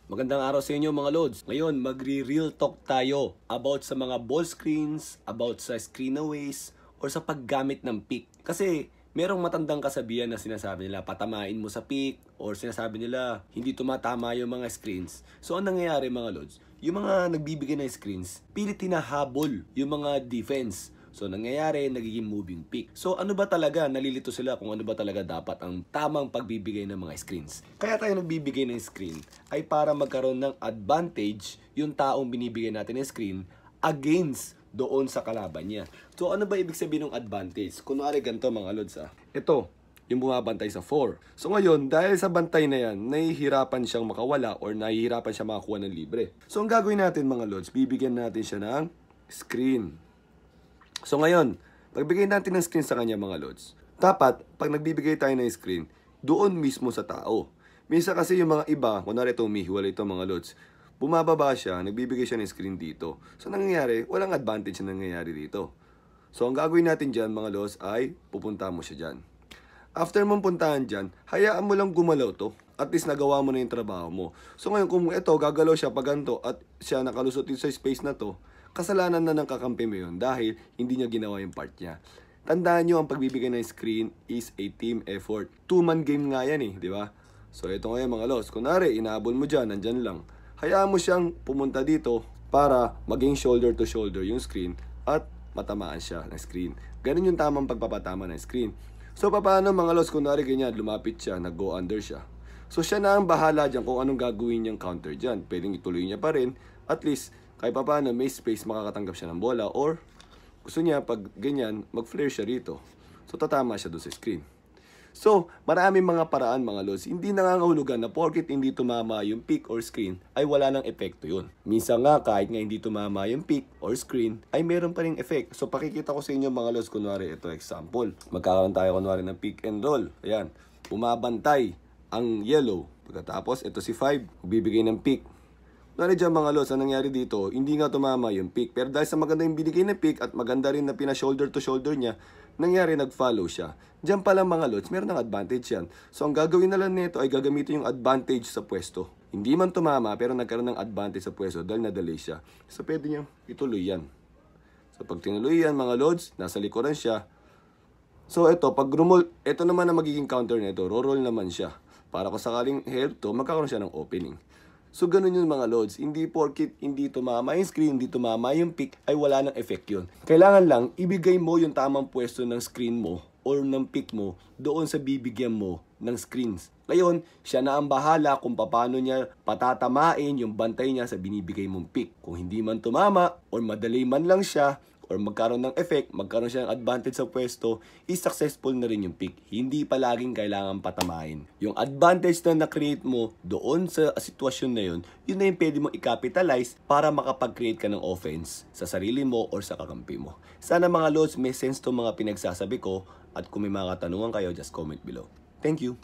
Magandang araw sa inyo mga Lods. Ngayon, magre-real talk tayo about sa mga ball screens, about sa screenaways, or sa paggamit ng pick. Kasi merong matandang kasabihan na sinasabi nila patamain mo sa pick, or sinasabi nila hindi tumatama yung mga screens. So ang nangyayari mga Lods, yung mga nagbibigay ng screens, pilit hinahabol yung mga defense. So, nangyayari, nagiging moving pick. So, ano ba talaga? Nalilito sila kung ano ba talaga dapat ang tamang pagbibigay ng mga screens. Kaya tayo nagbibigay ng screen ay para magkaroon ng advantage yung taong binibigay natin ng screen against doon sa kalaban niya. So, ano ba ibig sabihin ng advantage? Kunwari ganito mga Lods Ito, yung bumabantay sa 4. So, ngayon, dahil sa bantay na yan, nahihirapan siyang makawala or nahihirapan siya makakuha ng libre. So, ang gagawin natin mga Lods, bibigyan natin siya ng screen. So ngayon, pagbigay natin ng screen sa kanya mga Lods, dapat pag nagbibigay tayo ng screen, doon mismo sa tao. Minsan kasi yung mga iba, kunwari ito umihiwalay ito mga Lods, bumababa siya, nagbibigay siya ng screen dito. So nangyayari, walang advantage na nangyayari dito. So ang gagawin natin dyan mga Lods ay pupunta mo siya dyan. After mong puntahan dyan, hayaan mo lang gumalaw to. At least nagawa mo na yung trabaho mo. So ngayon kung ito, gagalaw siya pag ganito at siya nakalusot sa space na to, kasalanan na ng kakampi mo yun dahil hindi niya ginawa yung part niya. Tandaan nyo, ang pagbibigay ng screen is a team effort. Two-man game nga yan di ba? So ito ngayon mga Lods, kunwari, inaabol mo dyan, nandyan lang. Hayaan mo siyang pumunta dito para maging shoulder to shoulder yung screen at matamaan siya ng screen. Ganun yung tamang pagpapatama ng screen. So paano mga Lods, kunwari ganyan, lumapit siya, nag-go under siya. So siya na ang bahala dyan kung anong gagawin niyang counter dyan. Pwedeng ituloy niya pa rin, at least kahit pa paano may space makakatanggap siya ng bola or gusto niya pag ganyan mag-flare siya rito. So tatama siya doon sa screen. So maraming mga paraan mga Lods. Hindi nangangahulugan na porket hindi tumama yung pick or screen ay wala nang epekto yun. Minsan nga kahit nga hindi tumama yung pick or screen ay meron pa ring effect. So pakikita ko sa inyo mga Lods, kunwari ito example. Magkakaroon tayo kunwari ng pick and roll. Ayan, bumabantay ang yellow. Pagkatapos ito si 5, bibigay ng pick. Nari dyan mga Lods, ang nangyari dito, hindi nga tumama yung pick. Pero dahil sa maganda yung binigay na pick at maganda rin na pina-shoulder to shoulder niya, nangyari nag-follow siya. Diyan pala mga Lods, meron ng advantage yan. So ang gagawin na lang nito ay gagamitin yung advantage sa pwesto. Hindi man tumama pero nagkaroon ng advantage sa pwesto dahil na-delay siya. So pwede niya ituloy yan. So pag tinuloy yan mga Lods, nasa likuran siya. So ito, pag rumol, ito naman ang magiging counter nito, roll naman siya. Para kung sakaling help to, magkakaroon siya ng opening. So, ganun yung mga Lods. Hindi porkit hindi tumama yung screen, hindi tumama yung pick, ay wala nang effect yun. Kailangan lang, ibigay mo yung tamang pwesto ng screen mo or ng pick mo doon sa bibigyan mo ng screens. Ngayon, siya na ang bahala kung paano niya patatamain yung bantay niya sa binibigay mong pick. Kung hindi man tumama or madali man lang siya, or magkaroon ng effect, magkaroon siya ng advantage sa pwesto, is successful na rin yung pick. Hindi palaging kailangan patamain. Yung advantage na na-create mo doon sa sitwasyon na yun, yun na yung pwede mo i-capitalize para makapag-create ka ng offense sa sarili mo or sa kakampi mo. Sana mga Lods, may sense to mga pinagsasabi ko, at kung may mga katanungan kayo, just comment below. Thank you!